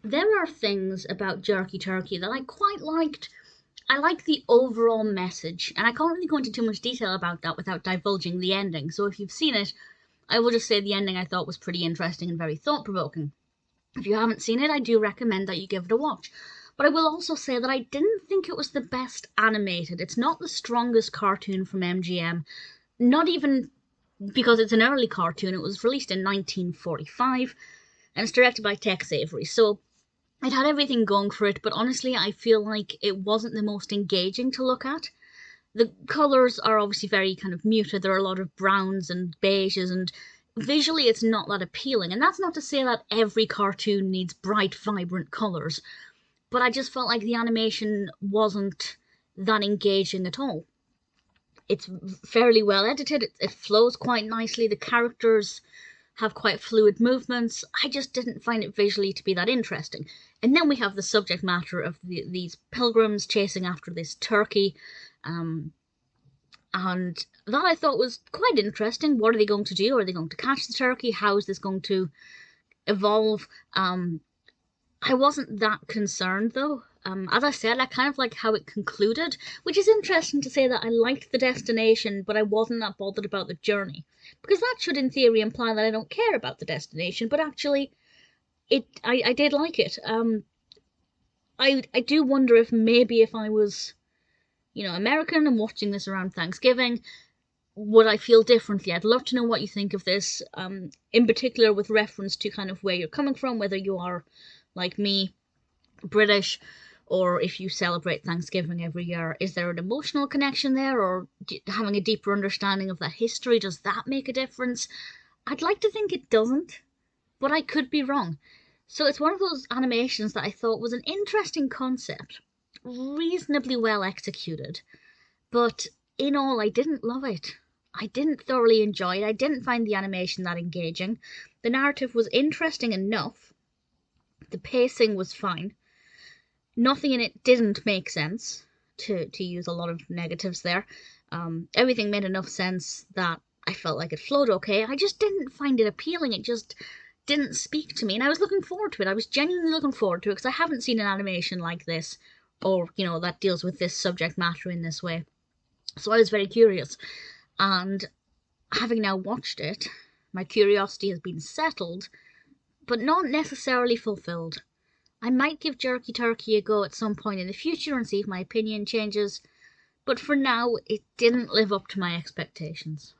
There are things about Jerky Turkey that I quite liked. I like the overall message, and I can't really go into too much detail about that without divulging the ending. So if you've seen it, I will just say the ending I thought was pretty interesting and very thought provoking. If you haven't seen it, I do recommend that you give it a watch. But I will also say that I didn't think it was the best animated. It's not the strongest cartoon from MGM, not even because it's an early cartoon. It was released in 1945 and it's directed by Tex Avery. So it had everything going for it, but honestly, I feel like it wasn't the most engaging to look at. The colours are obviously very kind of muted. There are a lot of browns and beiges, and visually it's not that appealing. And that's not to say that every cartoon needs bright, vibrant colours, but I just felt like the animation wasn't that engaging at all. It's fairly well edited, it flows quite nicely, the characters have quite fluid movements. I just didn't find it visually to be that interesting. And then we have the subject matter of these pilgrims chasing after this turkey, um, and that I thought was quite interesting. What are they going to do? Are they going to catch the turkey? How is this going to evolve? I wasn't that concerned though. As I said, I kind of like how it concluded, which is interesting to say that I liked the destination, but I wasn't that bothered about the journey. Because that should, in theory, imply that I don't care about the destination, but actually, I did like it. I do wonder if maybe if I was, American and watching this around Thanksgiving, would I feel differently? I'd love to know what you think of this, in particular with reference to kind of where you're coming from, whether you are, like me, British, or if you celebrate Thanksgiving every year. Is there an emotional connection there, or having a deeper understanding of that history, does that make a difference? I'd like to think it doesn't, but I could be wrong. So it's one of those animations that I thought was an interesting concept, reasonably well executed, but in all, I didn't love it. I didn't thoroughly enjoy it. I didn't find the animation that engaging. The narrative was interesting enough. The pacing was fine. Nothing in it didn't make sense, to use a lot of negatives there. Everything made enough sense that I felt like it flowed okay. I just didn't find it appealing. It just didn't speak to me, and I was looking forward to it. I was genuinely looking forward to it because I haven't seen an animation like this, or that deals with this subject matter in this way. So I was very curious, and having now watched it, my curiosity has been settled, but not necessarily fulfilled. I might give Jerky Turkey a go at some point in the future and see if my opinion changes, but for now, it didn't live up to my expectations.